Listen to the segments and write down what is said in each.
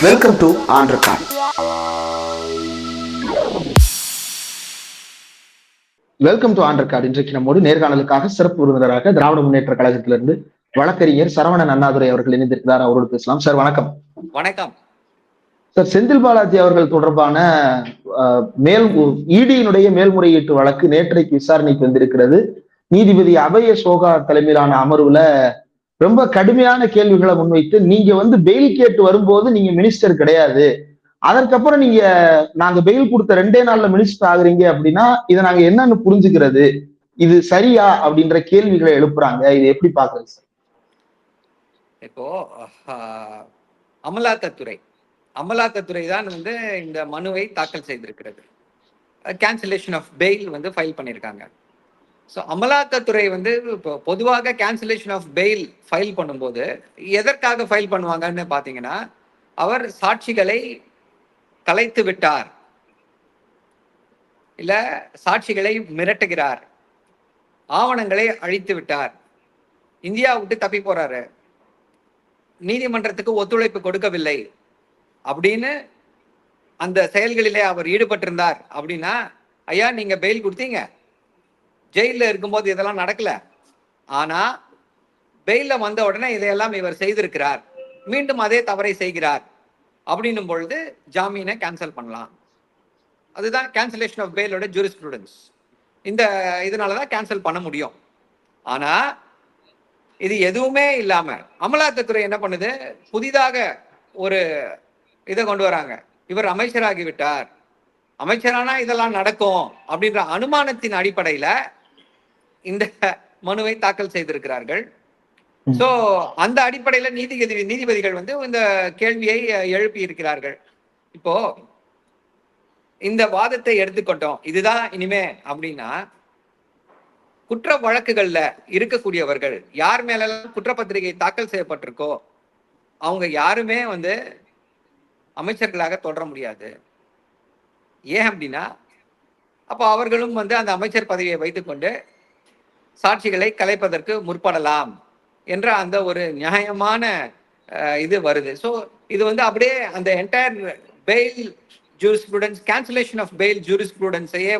Welcome to on record. Welcome to on record. இன்றைக்கு நம்மோடு நேர்காணலுக்காக சிறப்பு விருந்தினராக திராவிட முன்னேற்ற கழகத்திலிருந்து வழக்கறிஞர் சரவணன் அண்ணாதுரை அவர்கள் இணைந்திருக்கிறார். அவரோடு பேசலாம். சார் வணக்கம். வணக்கம் சார், செந்தில் பாலாஜி அவர்கள் தொடர்பான மேல் இடியினுடைய மேல்முறையீட்டு வழக்கு நேற்றைக்கு விசாரணைக்கு வந்திருக்கிறது. நீதிபதி அபய சோகா தலைமையிலான அமர்வுல ரொம்ப கடுமையான கேள்விகளை முன்வைத்து, நீங்க பெயில் கேட்டு வரும்போது நீங்க மினிஸ்டர் கிடையாது, அதற்கப்புறம் நாங்க பெயில் கொடுத்த 2 நாள்ல மினிஸ்டர் ஆகுறீங்க அப்படின்னா இதை நாங்க என்னன்னு புரிஞ்சுக்கிறது, இது சரியா அப்படின்ற கேள்விகளை எழுப்புறாங்க. இது எப்படி பாக்குறது சார்? இப்போ அமலாக்கத்துறை தான் இந்த மனுவை தாக்கல் செய்திருக்கிறது. கேன்சலேஷன் ஆஃப் பெயில் ஃபைல் பண்ணியிருக்காங்க. ஸோ அமலாக்கத்துறை இப்போ பொதுவாக கேன்சலேஷன் ஆஃப் பெயில் ஃபைல் பண்ணும்போது எதற்காக ஃபைல் பண்ணுவாங்கன்னு பார்த்தீங்கன்னா, அவர் சாட்சிகளை கலைத்து விட்டார், இல்ல சாட்சிகளை மிரட்டுகிறார், ஆவணங்களை அழித்து விட்டார், இந்தியா விட்டு தப்பி போறாரு, நீதிமன்றத்துக்கு ஒத்துழைப்பு கொடுக்கவில்லை அப்படின்னு அந்த செயல்களிலே அவர் ஈடுபட்டிருந்தார் அப்படின்னா, ஐயா நீங்க பெயில் கொடுத்தீங்க, ஜெயில இருக்கும்போது இதெல்லாம் நடக்கல, ஆனா பெயில வந்த உடனே இதையெல்லாம் இவர் செய்திருக்கிறார், மீண்டும் அதே தவறை செய்கிறார் அப்படின்னும் பொழுது ஜாமீனை கேன்சல் பண்ணலாம். அதுதான் கேன்சலேஷன் ஆஃப் பெயிலோட ஜூரிஸ்ப்ரூடன்ஸ். இதனாலதான் கேன்சல் பண்ண முடியும். ஆனா இது எதுவுமே இல்லாம அமலாக்கத்துறை என்ன பண்ணுது, புதிதாக ஒரு இதை கொண்டு வராங்க. இவர் அமைச்சராகிவிட்டார், அமைச்சரானா இதெல்லாம் நடக்கும் அப்படின்ற அனுமானத்தின் அடிப்படையில இந்த மனுவை தாக்கல் செய்திருக்கிறார்கள். சோ அந்த அடிப்படையில நீதிபதிகள் இந்த கேள்வியை எழுப்பி இருக்கிறார்கள். இப்போ இந்த வாதத்தை எடுத்துக்கொண்டோம், இதுதான் இனிமே அப்படின்னா, குற்ற வழக்குகள்ல இருக்கக்கூடியவர்கள் யார் மேலெல்லாம் குற்றப்பத்திரிகை தாக்கல் செய்யப்பட்டிருக்கோ அவங்க யாருமே அமைச்சர்களாக தொடர முடியாது. ஏன் அப்படின்னா, அப்போ அவர்களும் அந்த அமைச்சர் பதவியை வைத்துக்கொண்டு சாட்சிகளை கலைப்பதற்கு முற்படலாம் என்ற அந்த ஒரு நியாயமான இது வருது. ஸோ இது அப்படியே அந்த entire bail jurisprudence, cancellation of bail ஜூரிஸ்ப்ரூடன்ஸையே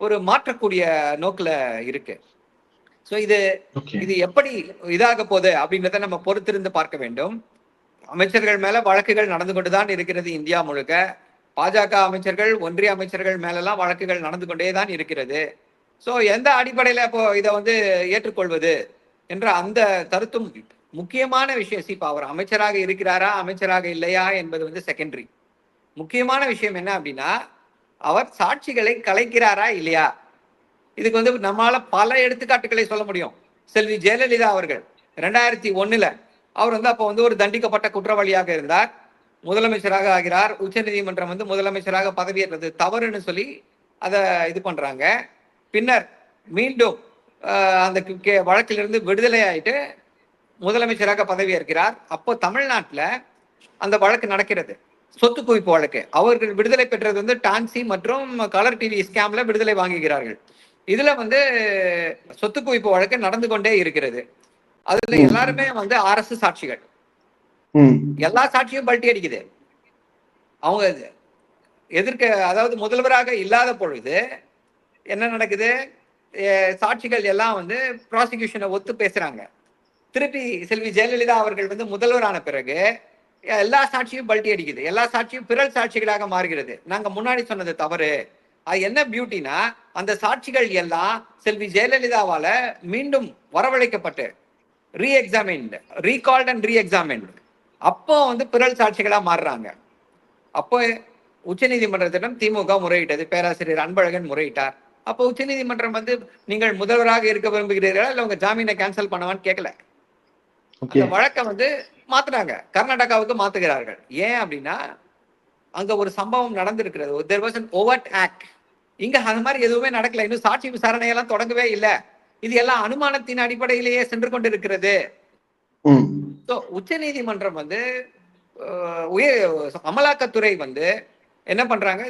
ஒரு மாற்றக்கூடிய நோக்கில் இருக்கு. ஸோ இது எப்படி இதாக போகுது அப்படின்றத நம்ம பொறுத்திருந்து பார்க்க வேண்டும். அமைச்சர்கள் மேல வழக்குகள் நடந்து கொண்டுதான் இருக்கிறது இந்தியா முழுக்க. பாஜக அமைச்சர்கள், ஒன்றிய அமைச்சர்கள் மேலெல்லாம் வழக்குகள் நடந்து கொண்டே தான் இருக்கிறது. ஸோ எந்த அடிப்படையில இப்போ இதை ஏற்றுக்கொள்வது என்ற அந்த கருத்தும் முக்கியமான விஷயம். இப்போ அவர் அமைச்சராக இருக்கிறாரா அமைச்சராக இல்லையா என்பது செகண்டரி. முக்கியமான விஷயம் என்ன அப்படின்னா, அவர் சாட்சிகளை கலைக்கிறாரா இல்லையா. இதுக்கு நம்மளால பல எடுத்துக்காட்டுகளை சொல்ல முடியும். செல்வி ஜெயலலிதா அவர்கள் 2001 அவர் அப்போ ஒரு தண்டிக்கப்பட்ட குற்றவாளியாக இருந்தார், முதலமைச்சராக ஆகிறார். உச்ச நீதிமன்றம் முதலமைச்சராக பதவியேற்றது தவறுன்னு சொல்லி அதை இது பண்றாங்க. பின்னர் மீண்டும் அந்த வழக்கிலிருந்து விடுதலை ஆயிட்டு முதலமைச்சராக பதவியேற்கிறார். அப்போ தமிழ்நாட்டில் அந்த வழக்கு நடக்கிறது, சொத்து குவிப்பு வழக்கு. அவர்கள் விடுதலை பெற்றது டான்சி மற்றும் கலர் டிவி ஸ்கேம்ல விடுதலை வாங்குகிறார்கள். இதுல சொத்து குவிப்பு வழக்கு நடந்து கொண்டே இருக்கிறது. அதுல எல்லாருமே அரசு சாட்சிகள், எல்லா சாட்சியும் பல்ட்டி அடிக்குது. அவங்க அதாவது முதல்வராக இல்லாத பொழுது என்ன நடக்குது, சாட்சிகள் எல்லாம் ப்ராசிக்யூஷனை ஒத்து பேசுறாங்க. திருப்பி செல்வி ஜெயலலிதா அவர்கள் முதல்வரான பிறகு எல்லா சாட்சியும் பல்ட்டி அடிக்குது, எல்லா சாட்சியும் பிறல் சாட்சிகளாக மாறுகிறது. நாங்க முன்னாடி சொன்னது தவறு. அது என்ன பியூட்டினா, அந்த சாட்சிகள் எல்லாம் செல்வி ஜெயலலிதாவால மீண்டும் வரவழைக்கப்பட்டு ரீகால்ட் அண்ட் ரீஎக்ஸாமின்ட், அப்போ பிறல் சாட்சிகளா மாறுறாங்க. அப்போ உச்ச நீதிமன்றத்திடம் திமுக முறையிட்டது, பேராசிரியர் அன்பழகன் முறையிட்டார். அப்போ உச்ச நீதிமன்றம் நீங்கள் முதல்வராக இருக்க விரும்புகிறீர்களா இல்ல உங்க ஜாமீனை கேன்சல் பண்ணவான்னு கேட்கல. அந்த வழக்கை மாத்துறாங்க, கர்நாடகாவுக்கு மாத்துகிறார்கள். ஏன் அப்படின்னா, அங்க ஒரு சம்பவம் நடந்திருக்கிறது, there was an overt act. இங்க அந்த மாதிரி எதுவுமே நடக்கல, இன்னும் சாட்சி விசாரணையெல்லாம் தொடங்கவே இல்லை. இது எல்லாம் அனுமானத்தின் அடிப்படையிலேயே சென்று கொண்டிருக்கிறது. உச்ச நீதிமன்றம் அமலாக்கத்துறை என்ன பண்றாங்க,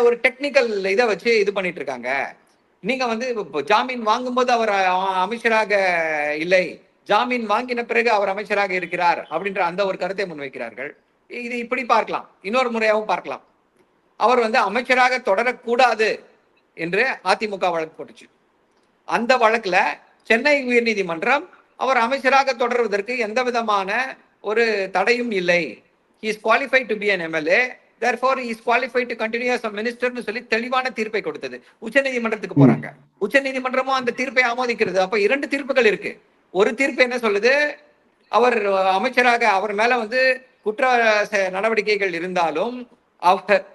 ஒரு டெக்னிக்கல் இதை வச்சு இது பண்ணிட்டு இருக்காங்க. நீங்க ஜாமீன் வாங்கும்போது அவர் அமைச்சராக இல்லை, ஜாமீன் வாங்கின பிறகு அவர் அமைச்சராக இருக்கிறார் அப்படின்ற அந்த ஒரு கருத்தை முன்வைக்கிறார்கள். இது இப்படி பார்க்கலாம், இன்னொரு முறையாகவும் பார்க்கலாம். அவர் வந்து அமைச்சராக தொடரக்கூடாது என்று அதிமுக வழக்கு போட்டுச்சு. அந்த வழக்குல சென்னை உயர்நீதிமன்றம் அவர் அமைச்சராக தொடர்வதற்கு எந்த விதமான ஒரு தடையும் இல்லை. He is qualified to be an MLA. Therefore, he is qualified to continue as a minister னு சொல்லி தெளிவான தீர்ப்பை கொடுத்தது. உச்சநீதிமன்றத்துக்கு போறாங்க. உச்சநீதிமன்றமும் அந்த தீர்ப்பை ஆமோதிக்கிறது. அப்ப 2 தீர்ப்புகள் இருக்கு. ஒரு தீர்ப்பு என்ன சொல்லுது, அவர் அமைச்சராக அவர் மேல வந்து குற்ற நடவடிக்கைகள் இருந்தாலும், அவர்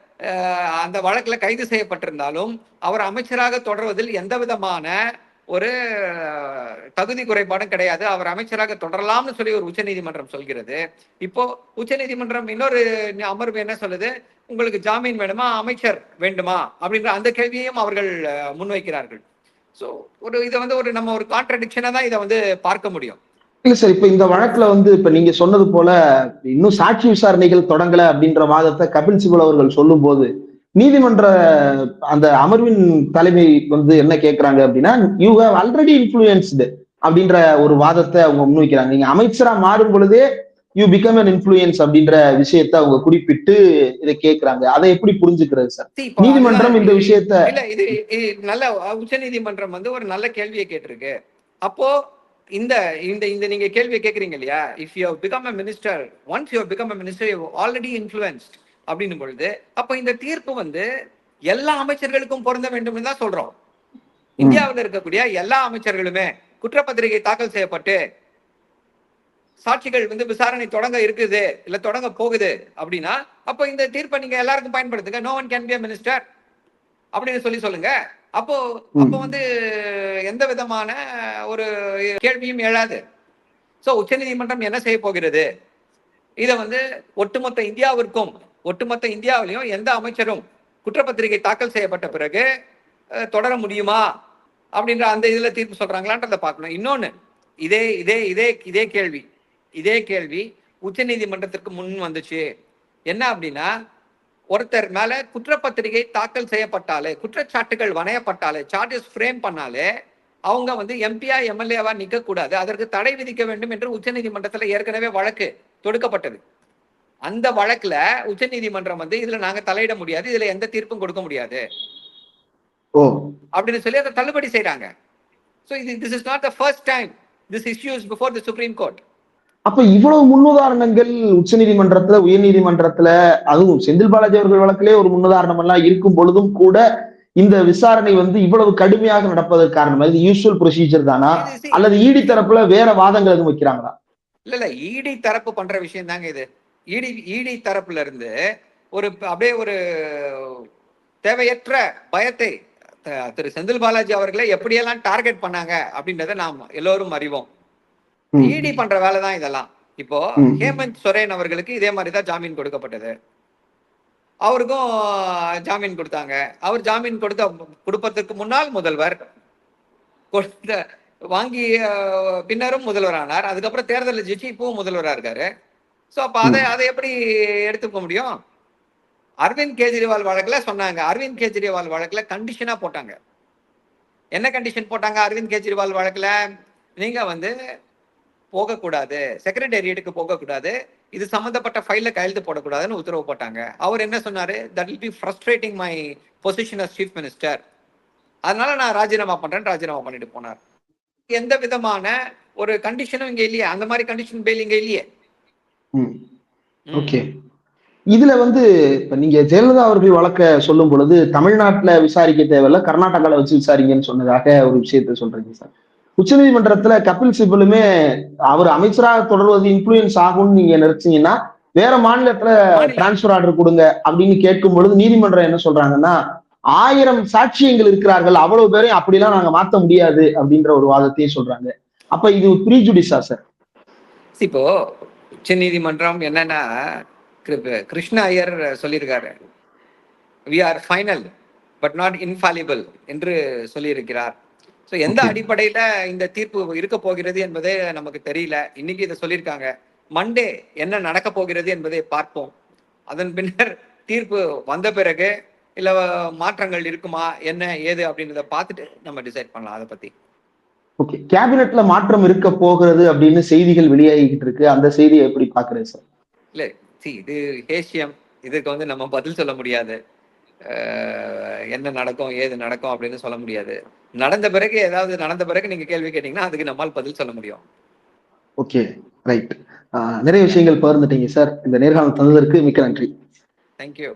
அந்த வழக்குல கைது செய்யப்பட்டிருந்தாலும், அவர் அமைச்சராக தொடர்வதில் எந்த விதமான ஒரு தகுதி குறைபாடும் கிடையாது, அவர் அமைச்சராக தொடரலாம்னு சொல்லி ஒரு உச்சநீதிமன்றம் சொல்கிறது. இப்போ உச்சநீதிமன்றம் இன்னொரு அமர்வு என்ன சொல்லுது, உங்களுக்கு ஜாமீன் வேணுமா, அமைச்சர் வேண்டுமா அப்படின்ற அந்த கேள்வியையும் அவர்கள் முன்வைக்கிறார்கள். ஸோ இதை வந்து நம்ம ஒரு கான்ட்ரடிக்ஷனா தான் இதை வந்து பார்க்க முடியும். இல்ல சார், இப்ப இந்த வழக்குல வந்து இப்ப நீங்க சொன்னது போல இன்னும் சாட்சி விசாரணைகள் தொடங்கல அப்படின்ற வாதத்தை கபில் சிபல் அவர்கள் சொல்லும் போது, நீதிமன்ற அந்த அமர்வின் தலைமை வந்து என்ன கேட்கிறாங்க அப்படின்னா, யூ ஹேவ் ஆல்ரெடி இன்ஃபுளுயன்ஸ்டு அப்படின்ற ஒரு வாதத்தை அவங்க முன்வைக்கிறாங்க. நீங்க அமைச்சரா மாறும் பொழுதே யூ பிகம் அன் இன்ஃபுளுயன்ஸ் அப்படின்ற விஷயத்தை அவங்க குறிப்பிட்டு இதை கேட்கிறாங்க. அதை எப்படி புரிஞ்சுக்கிறது சார்? நீதிமன்றம் இந்த விஷயத்த இல்ல, இது நல்ல உச்ச நீதிமன்றம் வந்து ஒரு நல்ல கேள்வியை கேட்டிருக்கு. அப்போ இந்த இந்த நீங்க கேள்வியை கேட்கறீங்க இல்லையா, if you become a minister, once you become a minister you already influenced அப்படின்னும் பொழுது, அப்ப இந்த தீர்ப்பு வந்து எல்லா அமைச்சர்களுக்கும் பொருந்த வேண்டும் தான் சொல்றோம். இந்தியாவில் இருக்கக்கூடிய எல்லா அமைச்சர்களுமே குற்றப்பத்திரிகை தாக்கல் செய்யப்பட்டு சாட்சிகள் வந்து விசாரணை தொடங்க இருக்குது இல்ல தொடங்க போகுது அப்படின்னா, அப்போ இந்த தீர்ப்பை நீங்க எல்லாருக்கும் பயன்படுத்துங்க. No one can be a minister அப்படின்னு சொல்லுங்க. அப்போ வந்து எந்த விதமான ஒரு கேள்வியும் எழாது. சோ உச்சநீதிமன்றம் என்ன செய்ய போகிறது, இதை வந்து ஒட்டுமொத்த இந்தியாவிலையும் எந்த அமைச்சரும் குற்றப்பத்திரிகை தாக்கல் செய்யப்பட்ட பிறகு தொடர முடியுமா அப்படின்ற அந்த இதுல தீர்ப்பு சொல்றாங்களான்றத பார்க்கணும். இன்னொன்னு, இதே கேள்வி உச்ச நீதிமன்றத்திற்கு முன் வந்துச்சு. என்ன அப்படின்னா, ஒருத்தர் மேல குற்றப்பத்திரிகை தாக்கல் செய்யப்பட்டாலே, குற்றச்சாட்டுகள் வணையப்பட்டாலே, சார்ஜஸ் ஃப்ரேம் பண்ணாலே அவங்க வந்து எம்பியா எம்எல்ஏவா நிக்க கூடாது, அதற்கு தடை விதிக்க வேண்டும் என்று உச்ச நீதிமன்றத்துல ஏற்கனவே வழக்கு தொடுக்கப்பட்டது. அந்த வழக்குல உச்ச நீதிமன்றம் வந்து இதுல நாங்க தலையிட முடியாது, இதுல எந்த தீர்ப்பும் கொடுக்க முடியாது அப்படின்னு சொல்லி அதை தள்ளுபடி செய்யறாங்க. So this is not the first time this issue is before the Supreme Court. அப்ப இவ்வளவு முன்னுதாரணங்கள் உச்ச நீதிமன்றத்துல, உயர் நீதிமன்றத்துல, அதுவும் செந்தில் பாலாஜி அவர்கள் வழக்கிலே ஒரு முன்னுதாரணம் எல்லாம் இருக்கும் பொழுதும் கூட இந்த விசாரணை வந்து இவ்வளவு கடுமையாக நடப்பதற்கு காரணம் இது யூசுவல் ப்ரொசீஜர் தானா, அல்லது இடி தரப்புல வேற வாதங்கள் எதுவும் வைக்கிறாங்களா? இல்ல இடி தரப்பு பண்ற விஷயம் தாங்க இது. இடி தரப்புல இருந்து அப்படியே ஒரு தேவையற்ற பயத்தை திரு செந்தில் பாலாஜி அவர்களை எப்படியெல்லாம் டார்கெட் பண்ணாங்க அப்படின்றத நாம் எல்லோரும் அறிவோம். இடி பண்ற வேலை தான் இதெல்லாம். இப்போ ஹேமந்த் சோரன் அவர்களுக்கு இதே மாதிரிதான் ஜாமீன் கொடுக்கப்பட்டது. அவருக்கும் ஜாமீன் கொடுத்தாங்க. அவர் ஜாமீன் கொடுப்பதற்கு முன்னால் முதல்வர் வாங்கி பின்னரும் முதல்வர் ஆனார். அதுக்கப்புறம் தேர்தலில் ஜெயிச்சு இப்பவும் முதல்வரா இருக்காரு. சோ அப்ப அதை எப்படி எடுத்துக்க முடியும்? அரவிந்த் கெஜ்ரிவால் வழக்குல சொன்னாங்க, அரவிந்த் கெஜ்ரிவால் வழக்குல கண்டிஷனா போட்டாங்க. என்ன கண்டிஷன் போட்டாங்க அரவிந்த் கெஜ்ரிவால் வழக்குல? நீங்க வந்து போகக்கூடாது, செக்ரட்டேரியட்டுக்கு போகக்கூடாது, இது சம்பந்தப்பட்ட ஃபைல்ல கையெழுத்து போடக்கூடாதுன்னு உத்தரவு போட்டாங்க. அவர் என்ன சொன்னாரு, that will be frustrating my position as chief minister, அதனால நான் ராஜினாமா பண்ணிட்டு போனார். எந்த விதமான ஒரு கண்டிஷனும் இங்க இல்லையே, அந்த மாதிரி கண்டிஷன் பெயில் இங்க இல்லையே. ஓகே, இதுல வந்து இப்ப நீங்க ஜெயலலிதா அவர்கள் வழக்க சொல்லும் பொழுது தமிழ்நாட்டுல விசாரிக்க தேவையில்ல, கர்நாடகால வச்சு விசாரிங்கன்னு சொன்னதாக ஒரு விஷயத்த சொல்றீங்க சார். உச்சநீதிமன்றத்துல கபில் சிபலுமே அவர் அமைச்சராக தொடர்வது இன்ஃபுளுயன்ஸ் ஆகும்னு நீங்க நினைச்சீங்கன்னா வேற மாநிலத்துல டிரான்ஸ்பர் ஆர்டர் கொடுங்க அப்படின்னு கேட்கும் பொழுது நீதிமன்றம் என்ன சொல்றாங்கன்னா, 1000 சாட்சியங்கள் இருக்கிறார்கள், அவ்வளவு பேரையும் அப்படிலாம் நாங்க மாத்த முடியாது அப்படின்ற ஒரு வாதத்தையும் சொல்றாங்க. அப்ப இது ப்ரீஜுடிஸா சார்? இப்போ உச்ச நீதிமன்றம் என்னன்னா, கிருஷ்ண ஐயர் சொல்லியிருக்காரு, we are final but not infallible என்று சொல்லியிருக்கிறார். ஸோ எந்த அடிப்படையில இந்த தீர்ப்பு இருக்க போகிறது என்பதே நமக்கு தெரியல. இன்னைக்கு இதை சொல்லியிருக்காங்க. மண்டே என்ன நடக்க போகிறது என்பதை பார்ப்போம். அதன் பின்னர் தீர்ப்பு வந்த பிறகு இல்ல மாற்றங்கள் இருக்குமா என்ன ஏது அப்படின்றத பார்த்துட்டு நம்ம டிசைட் பண்ணலாம் அதை பத்தி. ஓகே, கேபினெட்ல மாற்றம் இருக்க போகிறது அப்படின்னு செய்திகள் வெளியாகிட்டு இருக்கு. அந்த செய்தியை எப்படி பாக்குறேன் சார்? இல்ல, இது ஹேஷியம், இதுக்கு வந்து நம்ம பதில் சொல்ல முடியாது. என்ன நடக்கும் ஏது நடக்கும் அப்படின்னு சொல்ல முடியாது. நடந்த பிறகு ஏதாவது நடந்த பிறகு நீங்க கேள்வி கேட்டீங்கன்னா அதுக்கு நம்மால் பதில் சொல்ல முடியும். Okay, right. நிறைய விஷயங்கள் பகிர்ந்துட்டீங்க சார். இந்த நேர்காணல் தந்ததற்கு மிக்க நன்றி. தேங்க்யூ.